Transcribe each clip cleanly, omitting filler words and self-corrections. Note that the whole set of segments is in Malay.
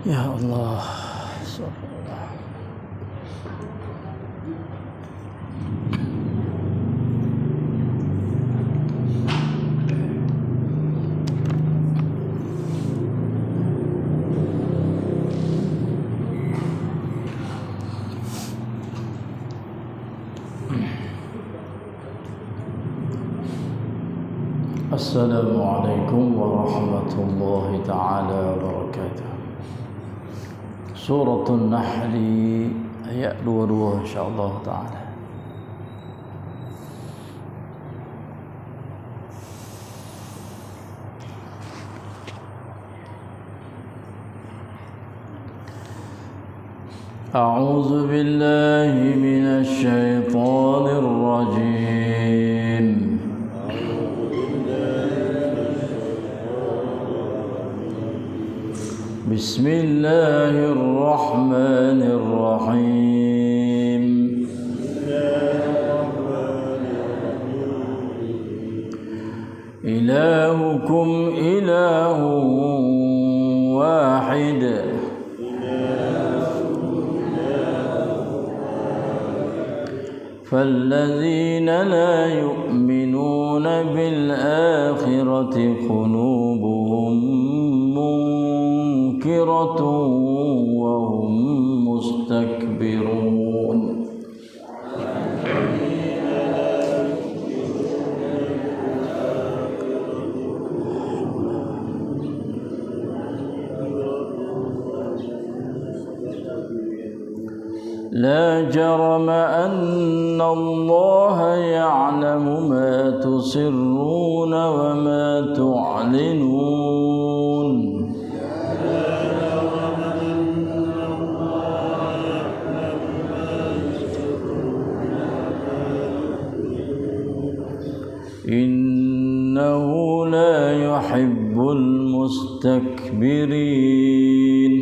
Ya Allah, subhanallah. Assalamualaikum warahmatullahi ta'ala wabarakatuh. Suratul Nahl ayat 22 insyaallah ta'ala. A'udzu billahi minasy syaithanir rajim. Bismillahirrahmanirrahim. Ilahukum ilahun wahid. فالذين لا يؤمنون بالآخرة قلوبهم منكرة وهم مستكبرون. لا جرم أن الله يعلم ما تسرون وما تعلنون. إنه لا يحب المستكبرين.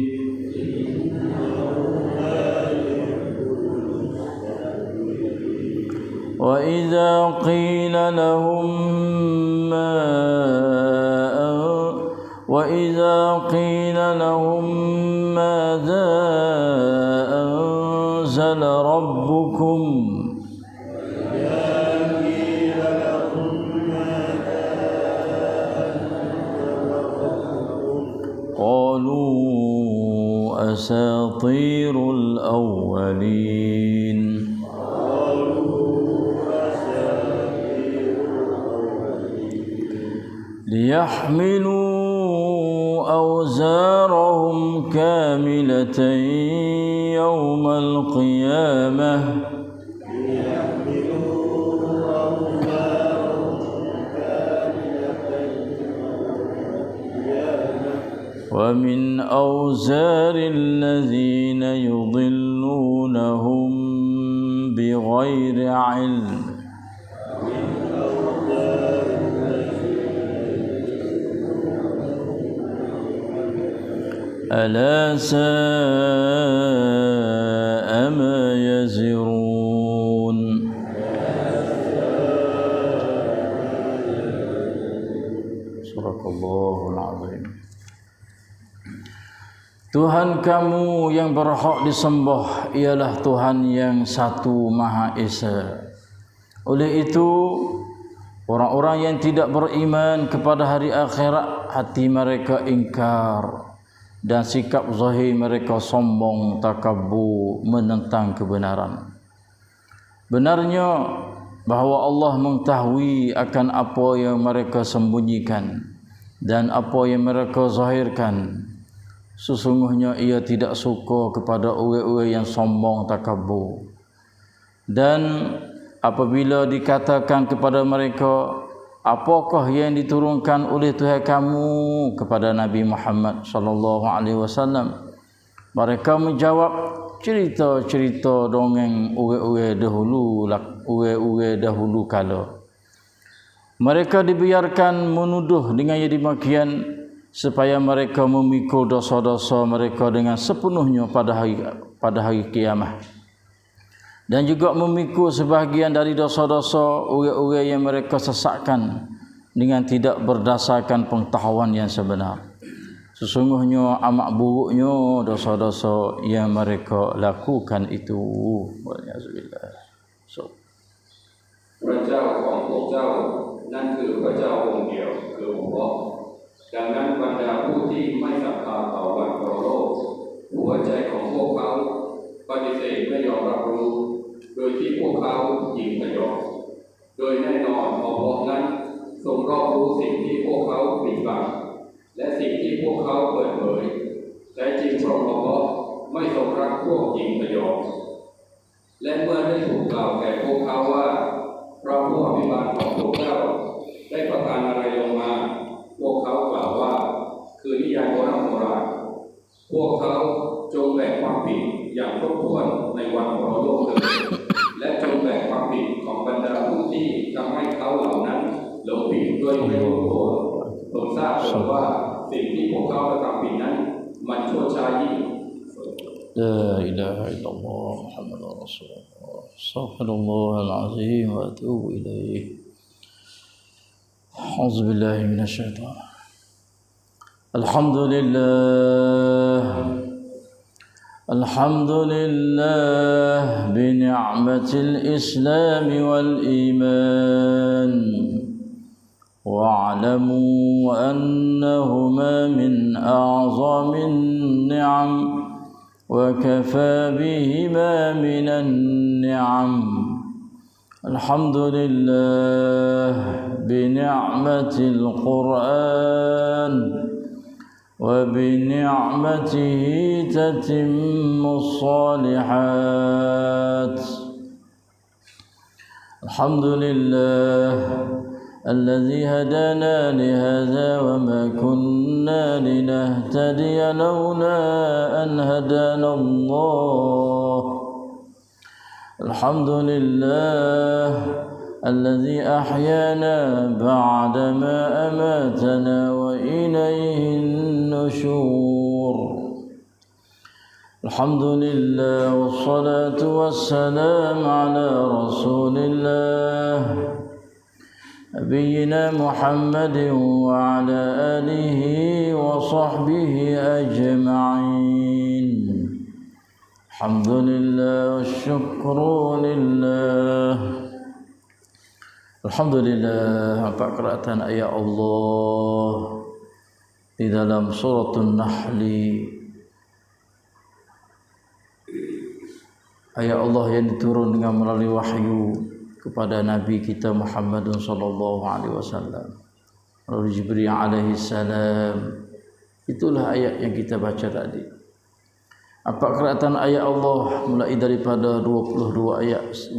وإذا قيل لهم ماذا أنزل ربكم قالوا أساطير الأولين. ليحملوا أوزارهم كاملة يوم القيامة ومن أوزار الذين يضلونهم بغير علم ألا ساء ما يزرون. Sadaqallahul azim. Tuhan kamu yang berhak disembah ialah Tuhan yang satu Maha Esa. Oleh itu, orang-orang yang tidak beriman kepada hari akhirat, hati mereka ingkar dan sikap zahir mereka sombong, takabur, menentang kebenaran. Benarnya bahawa Allah mengetahui akan apa yang mereka sembunyikan dan apa yang mereka zahirkan. Sesungguhnya ia tidak suka kepada orang-orang yang sombong, takabur. Dan apabila dikatakan kepada mereka, apakah yang diturunkan oleh Tuhan kamu kepada Nabi Muhammad sallallahu alaihi wasallam? Mereka menjawab, cerita-cerita dongeng orang-orang dahulu kala. Mereka dibiarkan menuduh dengan yang demikian supaya mereka memikul dosa-dosa mereka dengan sepenuhnya pada hari kiamat. Dan juga memikul sebahagian dari dosa-dosa orang-orang yang mereka sesatkan dengan tidak berdasarkan pengetahuan yang sebenar. Sesungguhnya amat buruknya dosa-dosa yang mereka lakukan itu. Waliyahzubillah. So. พระเจ้าของพวกเจ้านั่นคือพระเจ้าองค์เดียวคืออัลเลาะห์ดังนั้นบรรดาผู้ที่ไม่ศรัทธาต่อวันปรโลกหัวใจของพวกเขาปฏิเสธไม่ยอมรับรู้โดยที่พวกเขาหยิ่งพยองโดยแน่นอนอัลเลาะห์นั้นทรงรอบรู้สิ่งที่พวกเขาปิดบังและสิ่งที่พวกเขาเปิดเผยแต่จริงพระองค์ไม่ทรงรักพวกหยิ่งพยองและเมื่อได้ถูกกล่าวแก่พวกเขาว่าพระผู้อภิบาลของพวกเจ้าได้ประทานอะไรลงมาพวกเขากล่าวว่าคือนิยายโบราณพวกเขาจงแบกความผิดอย่างครบถ้วนในวันของโลกเลยและจงแบกความผิดของบรรดาผู้ที่ทำให้เขาเหล่านั้นหลงผิดด้วยไม่รู้ตัวผมทราบเถิดว่าสิ่งที่พวกเขากระทำผิดนั้นมันชั่วช้ายิ่ง لا إله إلا الله محمد رسول الله استغفر الله العظيم وأتوب إليه أعوذ بالله من الشيطان الحمد لله بنعمة الإسلام والإيمان واعلموا أنهما من أعظم النعم وكفى بهما من النعم الحمد لله بنعمة القرآن وبنعمته تتم الصالحات الحمد لله الذي هدانا لهذا وما كنا لنهتدي لولا أن هدانا الله الحمد لله الذي أحيانا بعدما أماتنا وإليه النشور الحمد لله والصلاة والسلام على رسول الله نبينا محمد وعلى آله وصحبه أجمعين الحمد لله والشكر لله Alhamdulillah, empat qiraatan ayat Allah di dalam suratul Nahl. Ayat Allah yang diturun dengan melalui wahyu kepada Nabi kita Muhammad sallallahu alaihi wasallam melalui Jibril alaihi salam. Itulah ayat yang kita baca tadi. Apa qiraatan ayat Allah mulai daripada 22 ayat 22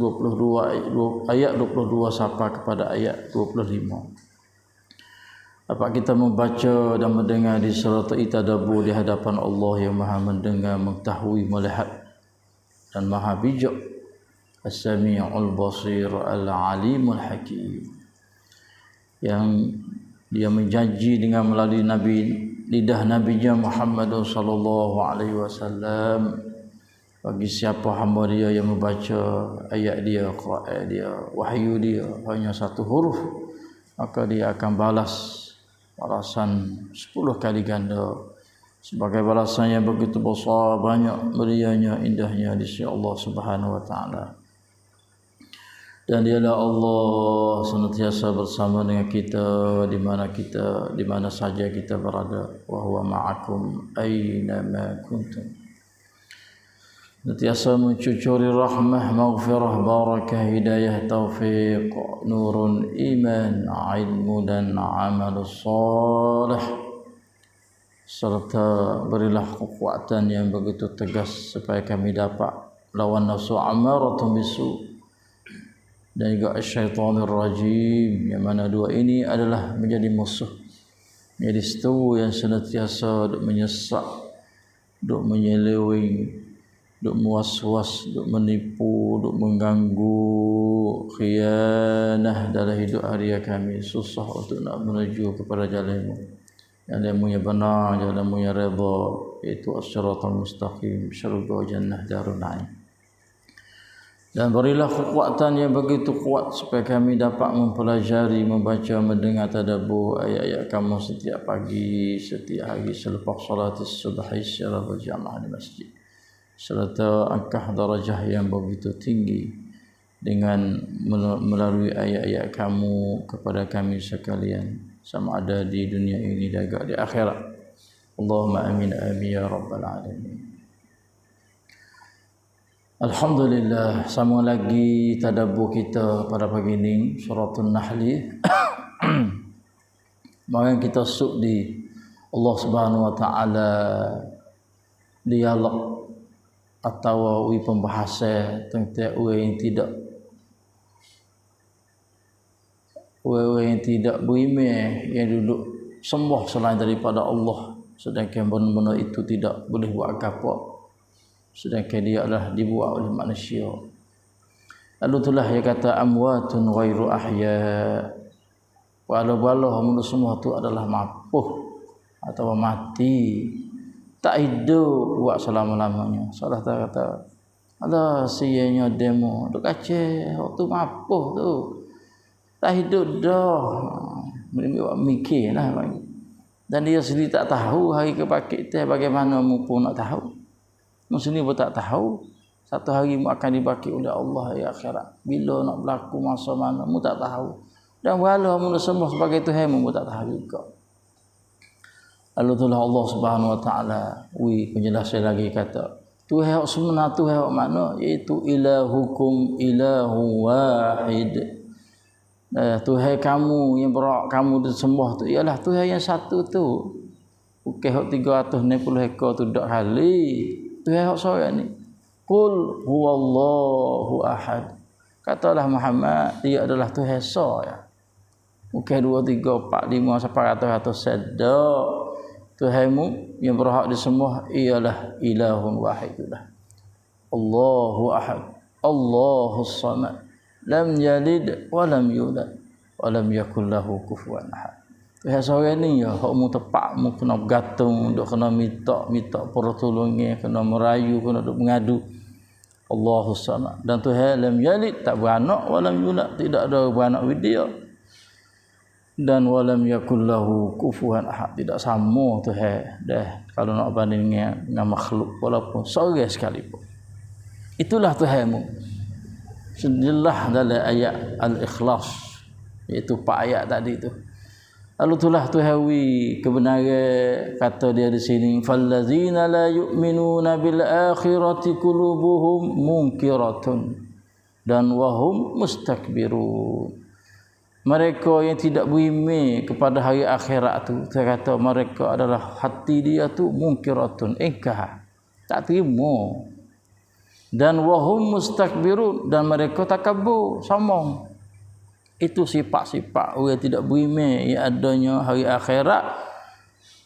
sampai kepada ayat 25. Apa kita membaca dan mendengar di surat At-Tadabbur di hadapan Allah yang Maha mendengar, mengetahui, melihat dan Maha bijak. As-Sami'ul Basir Al-Alimul Hakim. Yang dia menjanji dengan melalui lidah Nabi-Nya Muhammad sallallahu alaihi wasallam, bagi siapa hamba dia yang membaca ayat dia, Quran dia, wahyu dia hanya satu huruf, maka dia akan balasan 10 kali ganda sebagai balasan yang begitu besar, banyak meriahnya, indahnya di sisi Allah Subhanahu wa taala. Dan dialah Allah senantiasa bersama dengan kita di mana saja kita berada. Wa huwa ma'akum aina ma kuntum. Senantiasa mencucuri rahmah, maghfirah, barakah, hidayah, taufiq, nurun, iman, ilmu dan amal salih. Serta berilah kekuatan yang begitu tegas supaya kami dapat lawan nafsu amaratun bisu dan juga syaitanir rajim, yang mana dua ini adalah menjadi musuh, menjadi seteru yang senantiasa duk menyesak, duk menyeleweng, duk muas-was, duk menipu, duk mengganggu, khianah dalam hidup harian kami. Susah untuk nak menuju kepada jalan-Mu, jalan-Mu yang benar, jalan-Mu yang redha, iaitu as-siratal mustaqim, syurga jannah darun na'im. Dan berilah kekuatan yang begitu kuat supaya kami dapat mempelajari, membaca, mendengar tadabbur ayat-ayat kamu setiap pagi, setiap hari selepas salat subuh secara berjamaah di masjid, serta angkah darajah yang begitu tinggi dengan melalui ayat-ayat kamu kepada kami sekalian, sama ada di dunia ini dan juga di akhirat. Allahumma amin amin ya rabbal alamin. Alhamdulillah, sama lagi tadabbur kita pada pagi ini suratul Nahl. Mari kita suk di Allah Subhanahu wa taala dialog atau pembahasan tentang yang tidak beriman yang duduk sembah selain daripada Allah, sedangkan benda-benda itu tidak boleh buat apa, sedangkan dia adalah dibuat oleh manusia. Lalu itulah dia kata amwatun ghairu ahya. Walau-walau manusia semua itu adalah mapuh atau mati, tak hidup buat selama-lamanya. Salah tak kata ada sianya demo duk Aceh waktu mapuh tu tak hidup dah, mikirlah. Dan dia sendiri tak tahu hari kebakit teh bagaimana mu pun nak tahu. Muslim pun tak tahu satu hari mu akan dibaki oleh Allah di akhirat. Bila nak berlaku masa mana mu tak tahu. Dan walau mu sembah sebagai Tuhan mu tak tahu juga. Lalu itulah Allah Subhanahu wa taala penjelasan lagi kata Tuhan sebenar Tuhan mana, iaitu ilahukum ilahu wahid. Tuhan kamu yang berak kamu disembah tu ialah Tuhan yang satu tu. Bukan 360 ekor tu dak kali. Tuhan hak seorang ni. Qul huwallahu ahad. Katalah Muhammad, dia adalah Tuhan seorang. Bukan 2, 3, 4, 5 sampai ratus sedek. Tuhanmu yang berhak disembah ialah ilahun wahidullah. Allahu ahad. Allahus samad. Lam yalid wa lam yulad wa lam yakul lahu kufuwan ahad. Tuhan seorang ni ya, hak mu tepak mu kena bergantung, duk kena minta pertolongan, kena merayu, kena duk mengadu. Allahus samad. Dan Tuhan lam yalid, tak beranak, wa lam yulad, tidak ada beranak with dia. Dan wa lam yakul lahu kufuwan ahad, tidak sama Tuhan dah kalau nak banding dengan makhluk walaupun seorang sekalipun. Itulah Tuhanmu. Sejelas dalam ayat Al-Ikhlas, iaitu 4 ayat tadi tu. Lalu itulah Tuhawi kebenaran kata dia di sini, fallazina la yu'minuna bil akhirati qulubuhum munkiratun dan wahum mustakbirun. Mereka yang tidak beriman kepada hari akhirat tu, saya kata mereka adalah hati dia tu munkiratun, ingkar, tak terima. Dan wahum mustakbirun, dan mereka takabur, sombong. Itu sifat-sifat orang tidak beriman yang adanya hari akhirat,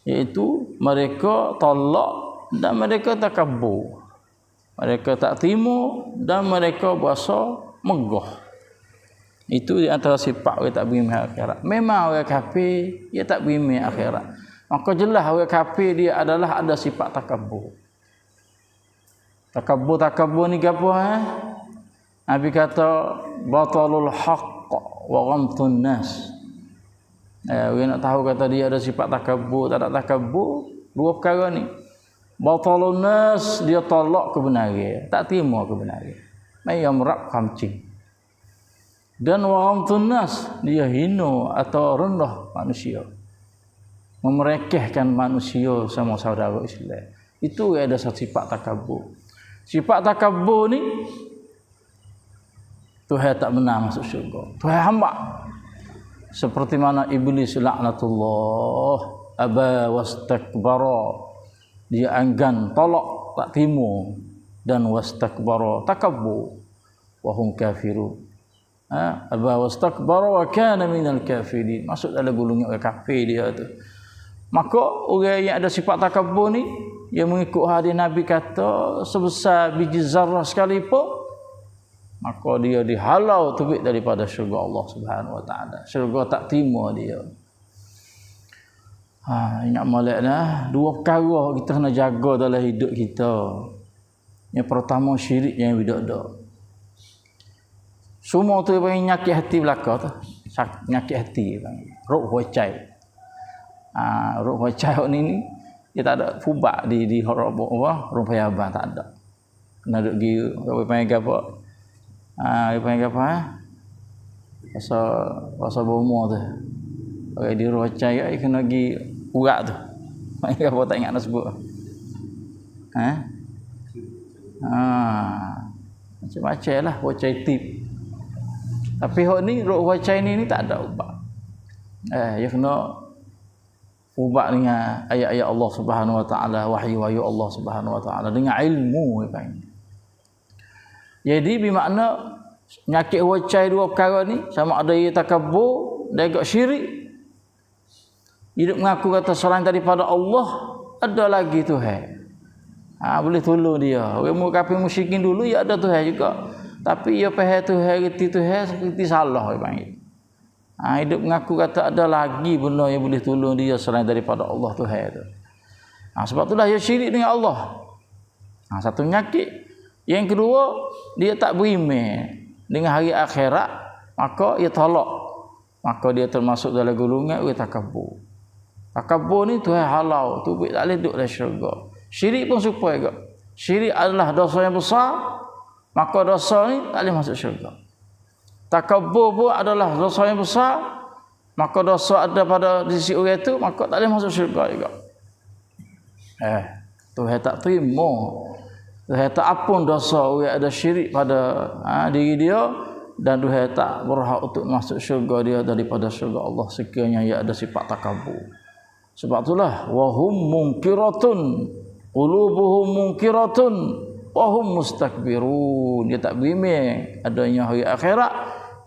iaitu mereka tolak dan mereka takabur. Mereka tak terima dan mereka berasa megah. Itu di antara sifat orang tak beriman akhirat. Memang orang kafir dia tak beriman akhirat. Maka jelas orang kafir dia adalah ada sifat takabur. Takabur ni apa Nabi kata batalul haqq wa ghamtun nas. Orang nak tahu kata dia ada sifat takabur, tak ada takabur, 2 perkara ni. Batalun nas, dia tolak kebenaran, tak terima kebenaran. Mai yamraq khamcing. Dan wa ghamtun nas, dia hina atau rendah manusia. Memerekehkan manusia sama saudara Islam. Itu ada sifat takabur. Sifat takabur ni Tuhan tak benar masuk syurga. Tuhan hamba. Seperti mana iblis laknatullah aba wastakbara. Dia enggan, tolak, tak terima, dan wastakbara, takabur, wa hum kafirun. Aba wastakbara wa kana minal kafirin. Masuk dalam golongan orang kafir dia tu. Maka orang yang ada sifat takabur ni, yang mengikut hadis Nabi kata sebesar biji zarah sekalipun, maka dia dihalau terbit daripada syurga Allah Subhanahu wa taala. Syurga tak terima dia. Ingat molek dah, 2 perkara kita kena jaga dalam hidup kita. Yang pertama syirik yang tidak ada. Semua tu panggil nyakit hati belaka tu. Nyakit hati panggil. Ruk huacai. Ruk huacai ni dia tak ada fubak di rumah abang tak ada. Kena duk gi apa panggil apa? Dia panggil apa? Pasal bomo tu. Orang di huacai ai kena gi urat tu. Panggil apa tak ingat nak sebut. Macam-macam lah huacai tip. Tapi hok ni ruk huacai ni tak ada ubat. Dia kena ubat dengan ayat-ayat Allah Subhanahu Wa Taala, wahyu-wahyu Allah Subhanahu Wa Taala dengan ilmu dia panggil. Jadi bermakna nyakit huacai dua perkara ni sama ada ia takabur dan agak syirik. Hidup mengaku kata selain daripada Allah ada lagi Tuhan. Boleh tolong dia. Orang kafir musyrikin dulu ya ada Tuhan juga. Tapi ia faham Tuhan reti Tuhan seperti salah dia panggil. Hidup mengaku kata ada lagi benda yang boleh tolong dia selain daripada Allah Tuhan tu. Sebab itulah dia syirik dengan Allah. Satu penyakit. Yang kedua, dia tak beriman dengan hari akhirat, maka ia tolak. Maka dia termasuk dalam golongan orang takabur. Takabur ni Tuhan halau, tu tak boleh duduk dalam syurga. Syirik pun supaya juga. Syirik adalah dosa yang besar, maka dosa ni tak boleh masuk syurga. Takabur pun adalah dosa yang besar, maka dosa ada pada sisi orang itu, maka tak boleh masuk syurga juga. Tuhan tak terima. Tuhan tak ampun dosa orang ada syirik pada diri dia, dan Tuhan tak berhak untuk masuk syurga dia daripada syurga Allah sekiranya ia ada sifat takabur. Sebab itulah wahum munkiratun qulubuhum munkiratun wahum mustakbirun. Dia tak beriman adanya hari akhirat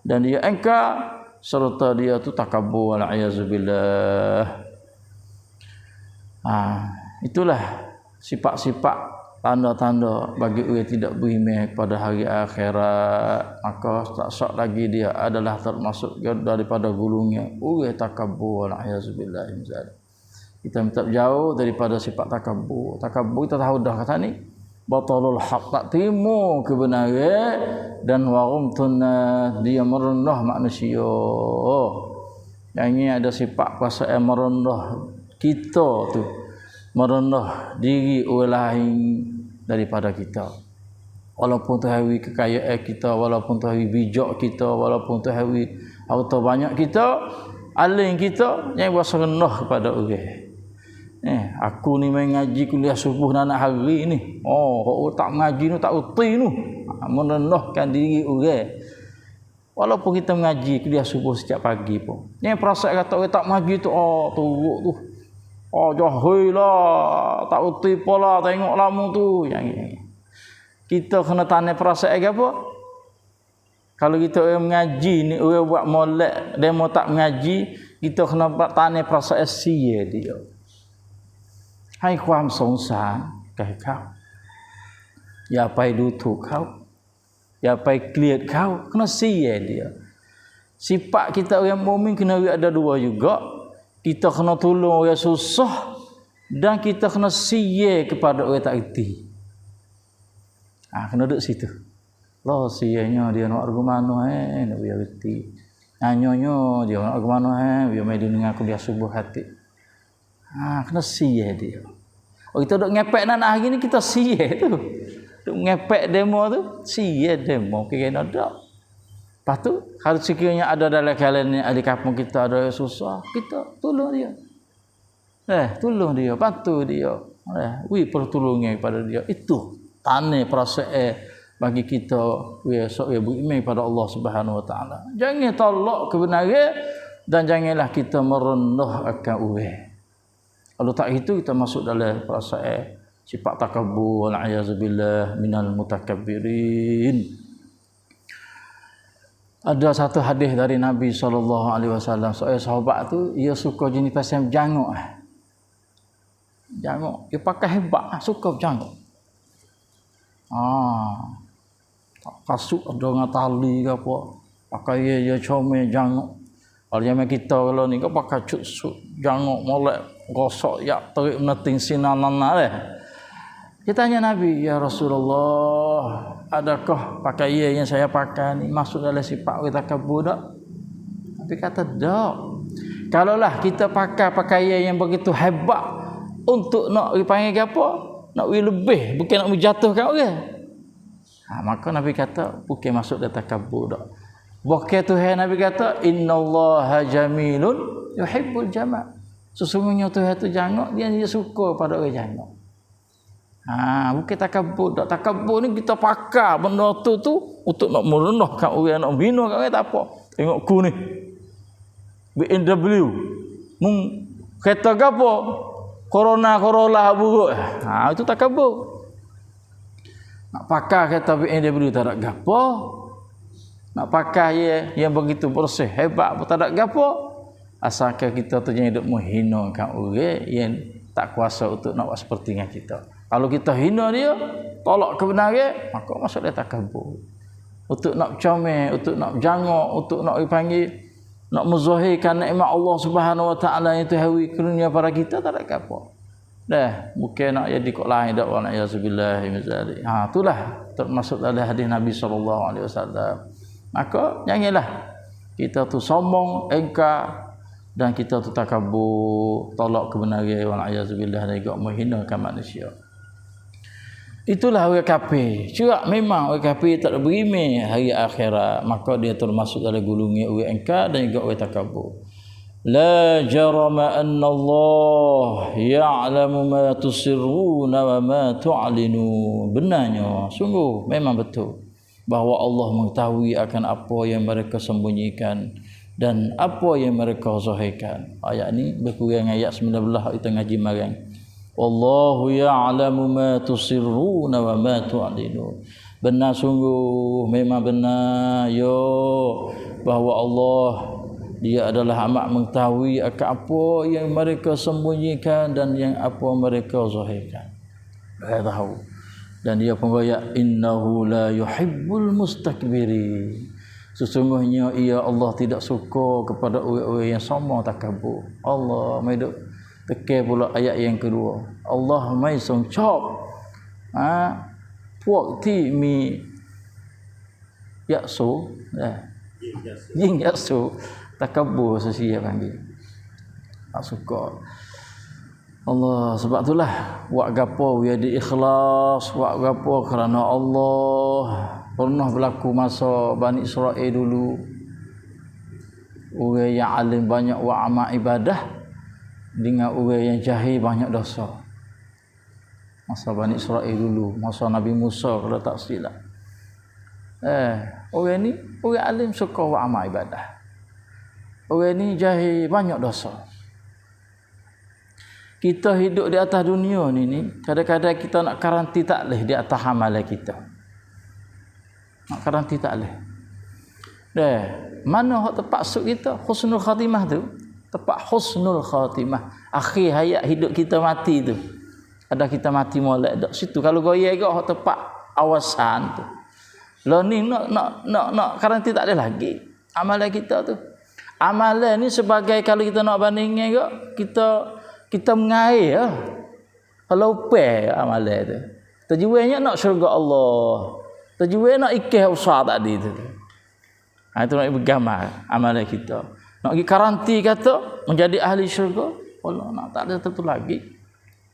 dan dia engkar serta dia tu takabur, wal iazubillah. Itulah sifat-sifat tanda-tanda bagi orang tidak beriman kepada hari akhirat. Maka tak sok lagi dia adalah termasuk daripada golongan orang takabur, wal iazubillah. Kita minta jauh daripada sifat takabur. Takabur kita tahu dah kata ni batalul haq, tak terima kebenaran, dan warumtun dia merendah manusia. Yang ini ada sifat perasaan merendah kita tu, merendah diri orang lain daripada kita. Walaupun tu hari kekayaan kita, walaupun tu hari bijak kita, walaupun tu hari harta banyak kita, aling kita yang berasa rendah kepada orang. Aku ni main ngaji kuliah subuh nak hari ni. Tak mengaji tu tak uti tu. Merendahkan diri orang. Walaupun kita mengaji kuliah subuh setiap pagi pun. Yang perasaan kata orang tak mengaji tu, teruk tu. Jahil lah, tak uti pola tengok lama tu. Yang ini. Kita kena tanya perasaan apa? Kalau kita orang mengaji ni, orang buat molek, demo tak mengaji, kita kena tanya perasaan sia dia. ให้ความสงสารแก่เขาอย่าไปดูถูกเขาอย่าไปเกลียดเขา kena sia dia. Sifat kita orang mukmin kena ada dua juga. Kita kena tolong orang susah dan kita kena sia kepada orang tak erti. Kena duduk situ. Lah sianya dia nak pergi mana nak biar erti. Nyanyonya dia nak pergi mana biar mai dengan aku dia subuh hati. Kena sia dia. Kita duk ngepek nak hari ni kita sia tu. Duk ngepek demo tu, sia demo kena ada. Lepas tu kalau sekiranya ada dalam kalangan ni ahli kampung kita ada susah, kita tolong dia. Tolong dia, bantu dia. Pertolongan kepada dia. Itu tanda perasaan bagi kita sok beriman kepada Allah Subhanahu Wa Taala. Jangan tolak kebenaran dan janganlah kita merendahkan orang. Kalau tak itu kita masuk dalam perasaan sifat takabur, wal iazubillah minal mutakabbirin. Ada satu hadis dari Nabi SAW, seorang sahabat tu dia suka jenis pasal janguk. Janguk, dia pakai hebat, suka berjanguk. Kasut ada dengan tali ke apa, pakai dia comel janguk. Kalau zaman kita kalau ni kau pakai cut janguk molek gosok ya terik meneting sinanan Dia tanya Nabi, ya Rasulullah, adakah pakaian yang saya pakai ni masuk dalam sifat orang takabur tak? Nabi kata tak. Kalaulah kita pakai pakaian yang begitu hebat untuk nak dipanggil apa? Nak lebih, bukan nak menjatuhkan orang. Maka Nabi kata bukan masuk dalam takabur tak. Bukan Tuhan Nabi kata innallaha jamilun yuhibbul jamal. Sesungguhnya Tuhan tu jangak, dia suka pada orang jangak. Bukan takabur tak. Takabur ni kita pakai benda tu untuk nak merendahkan orang, nak bina kat orang, tak apa. Tengok ku ni BMW kereta gapo Corolla buruk. Itu takabur. Nak pakai kereta BMW tak ada gapo, nak pakai yang begitu bersih hebat pun tak ada gapo, asalkan kita tu jangan duk menghinakan orang yang tak kuasa untuk nak buat seperti dengan kita. Kalau kita hina dia, tolak kebenaran, maka masuk dia takabur. Untuk nak comel, untuk nak jangok, untuk nak dipanggil, nak menzahirkan nikmat Allah Subhanahu Wa Taala yang terhawi karunia para kita, tak ada apa. Dah, bukan nak jadi kok lain dak wala yazubillah mizali. Itulah termasuk dalam hadis Nabi sallallahu alaihi wasallam. Maka janganlah kita tu sombong, engkar, dan kita tu takabur, tolak kebenaran wala yazubillah dan juga menghinakan manusia. Itulah orang kafir. Cuak memang orang kafir tak beriman hari akhirat, maka dia termasuk dalam golongan orang engkar dan juga orang takabur. La jarama anna Allah ya'lamu ma tusirruna wa ma tu'linu. Benarnya, sungguh memang betul bahawa Allah mengetahui akan apa yang mereka sembunyikan dan apa yang mereka zahirkan. Ayat ni berkurang ayat 19 kita ngaji marang. Wallahu ya'lamu ma tusirruna wa ma tu'linu. Benar sungguh, memang benar bahawa Allah dia adalah amat mengetahui akan apa yang mereka sembunyikan dan yang apa mereka zahirkan. Dia tahu. Dan dia pun berkata innahu la yuhibbul mustakbirin. Sesungguhnya Allah tidak suka kepada orang-orang yang sombong takabur. Allah mai duk tekan pula ayat yang kedua. Allah mai songcop. Puak ti mi yaksu. Jing yaksu. Takabur sesia panggil. Tak suka. Allah, sebab itulah buat gapo biar diikhlas, buat gapo kerana Allah. Pernah berlaku masa Bani Israel dulu, orang yang alim banyak buat amal ibadah dengan orang yang jahil banyak dosa. Masa Bani Israel dulu, masa Nabi Musa kalau tak silap. Orang ni orang alim suka buat amal ibadah. Orang ni jahil banyak dosa. Kita hidup di atas dunia ni kadang-kadang kita nak karanti tak leh di atas amalan kita. Nak karanti tak leh. Mana hak tepat suk kita? Husnul khatimah tu. Tepat husnul khatimah. Akhir hayat hidup kita mati tu. Ada kita mati molek dak situ. Kalau goyah gak hak tepat awasan tu. Lo ni nak karanti tak ada lagi amalan kita tu. Amalan ni sebagai kalau kita nak bandingkan ke kita mengair ya. Kalau pe amalan tu. Tujuannya nak syurga Allah. Tujuan nak ikah usaha tadi tu. Itu nak bergambar amalan kita. Nak pergi karanti kata menjadi ahli syurga. Allah nak tak ada tentu lagi.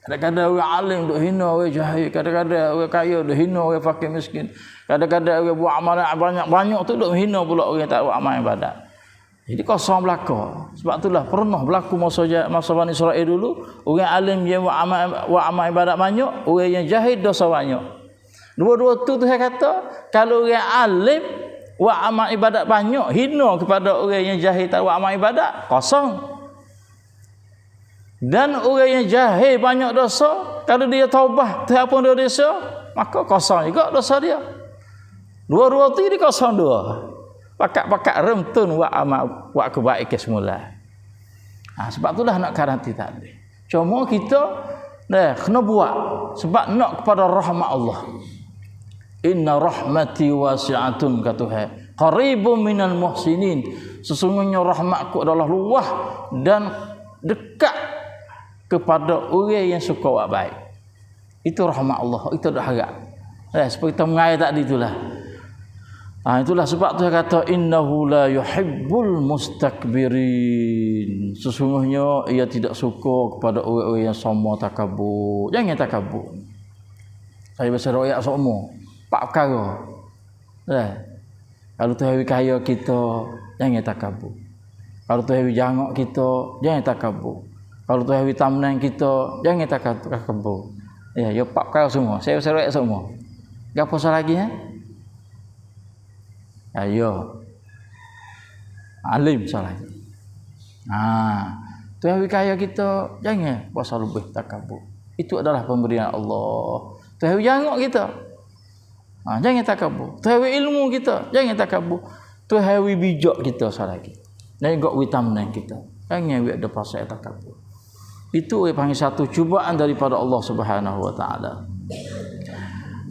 Kadang-kadang orang alim duk hina orang jahil, kadang-kadang orang kaya duk hina orang fakir miskin. Kadang-kadang orang buat amalan banyak-banyak tu duk hina pula orang tak buat amal ibadat. Jadi kosong belaka. Sebab itulah pernah berlaku masa Bani Israel dulu, orang alim yang buat amal ibadat banyak, orang yang jahil dosa banyak. Dua-dua tu saya kata, kalau orang alim buat amal ibadat banyak, hina kepada orang yang jahil tak buat amal ibadat, kosong. Dan orang yang jahil banyak dosa, kalau dia taubat terhapun dosa, maka kosong juga dosa dia. Dua-dua tu dia kosong dua. Pakat-pakat remtun buat amal, buat kebaikan semula. Sebab itulah nak karanti tak boleh. Cuma kita kena buat sebab nak kepada rahmat Allah. Inna rahmati wasi'atun kata Tuhan. Qaribun minal muhsinin. Sesungguhnya rahmatku adalah luas dan dekat kepada orang yang suka buat baik. Itu rahmat Allah, itu dah harap. Seperti kita mengair tadi itulah. Itulah sebab tu saya kata innahu la yuhibbul mustakbirin. Sesungguhnya ia tidak suka kepada orang-orang yang sombong takabur. Jangan takabur. Saya bahasa royak semua. 4 perkara. Kalau Tuhan kaya kita, jangan takabur. Kalau Tuhan jangok kita, jangan takabur. Kalau Tuhan tamnan kita, jangan takabur. Ya 4 perkara semua. Saya bahasa royak semua. Gapo lagi Ayo. Alim salah. Tuhan kaya kita, jangan puasa lebih takabur. Itu adalah pemberian Allah. Tuhan jangok kita. Jangan takabur. Tuhan ilmu kita, jangan takabur. Tuhan bijak kita salah lagi. Dan gak witamnan kita. Jangan ada pasal takabur. Itu yang panggil satu cubaan daripada Allah Subhanahu wa taala.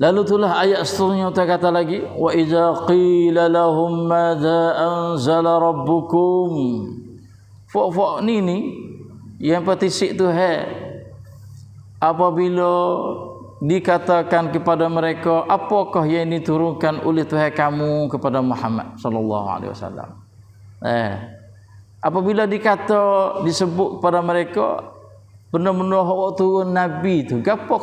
Lalu itulah ayat seterusnya kita kata lagi wa idza qila lahum madza anzala rabbukum. Fok ni yang petisik tu apabila dikatakan kepada mereka apakah yang diturunkan oleh Tuhan kamu kepada Muhammad sallallahu alaihi wasallam. Apabila disebut kepada mereka benda-benda hak turun nabi tu gapo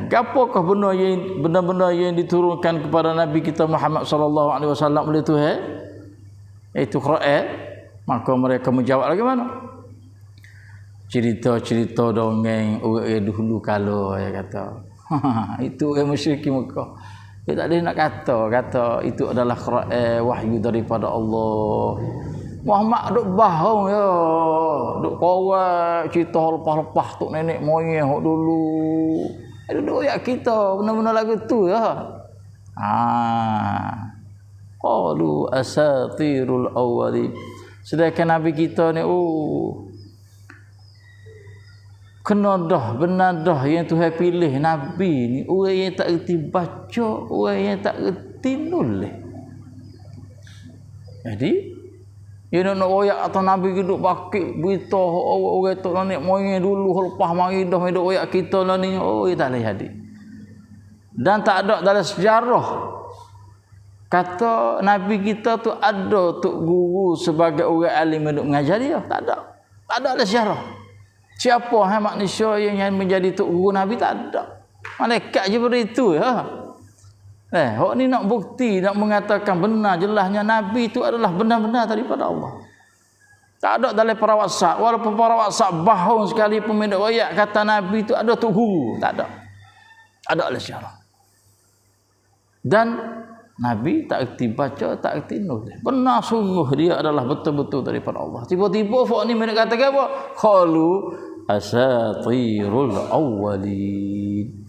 gapokah benda-benda yang diturunkan kepada Nabi kita Muhammad sallallahu alaihi wasallam oleh Tuhan? Itu Quran. Maka mereka menjawab lagi mana? Cerita-cerita dongeng orang dahulu kala ya kata. Itu orang musyrikin Mekah. Dia tak ada nak kata itu adalah Quran wahyu daripada Allah. Muhammad duk bahong ya, duk korek cerita lepas-lepas tok nenek moyang hok dulu. Duduk ayat kita benar-benar lagu tu ya. Qalu asatirul awwali. Sedangkan nabi kita ni kena dah benar dah yang Tuhan pilih nabi ni orang yang tak erti baca, orang yang tak erti nulis. Jadi nak royak atau nabi duduk bakit berita orang tok nenek moyang dulu lepas mari dah hidup royak kita lah ni tak boleh jadi. Dan tak ada dalam sejarah kata nabi kita tu ada tok guru sebagai orang alim duk mengajar dia, tak ada dalam sejarah. Siapa manusia yang menjadi tok guru nabi tak ada. Malaikat je beritu ya. Hak ni nak bukti, nak mengatakan benar jelasnya Nabi itu adalah benar-benar daripada Allah. Tak ada dalam para WhatsApp. Walaupun para WhatsApp bahong sekali pemendek royak kata Nabi itu ada tu guru. Tak ada. Ada oleh syarah. Dan Nabi tak erti baca, tak erti nulis. Benar sungguh dia adalah betul-betul daripada Allah. Tiba-tiba hak ni mereka kata apa? Qalu asatirul awwalin.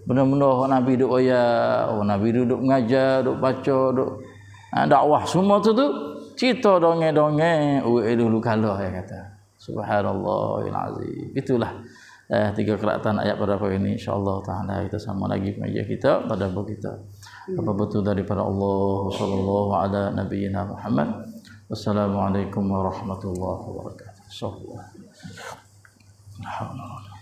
Benar-benar Nabi duk Nabi duduk mengajar, duk baca, duk dakwah semua tu cerita dongeng-dongeng dulu kala ya kata. Subhanallahil azim. Itulah 3 keratan ayat pada hari ini insyaallah taala kita sama lagi pengajian kita pada buku kita. Apa betul daripada Allah sallallahu ala nabiyyina Muhammad. Wassalamualaikum warahmatullahi wabarakatuh. Alhamdulillah.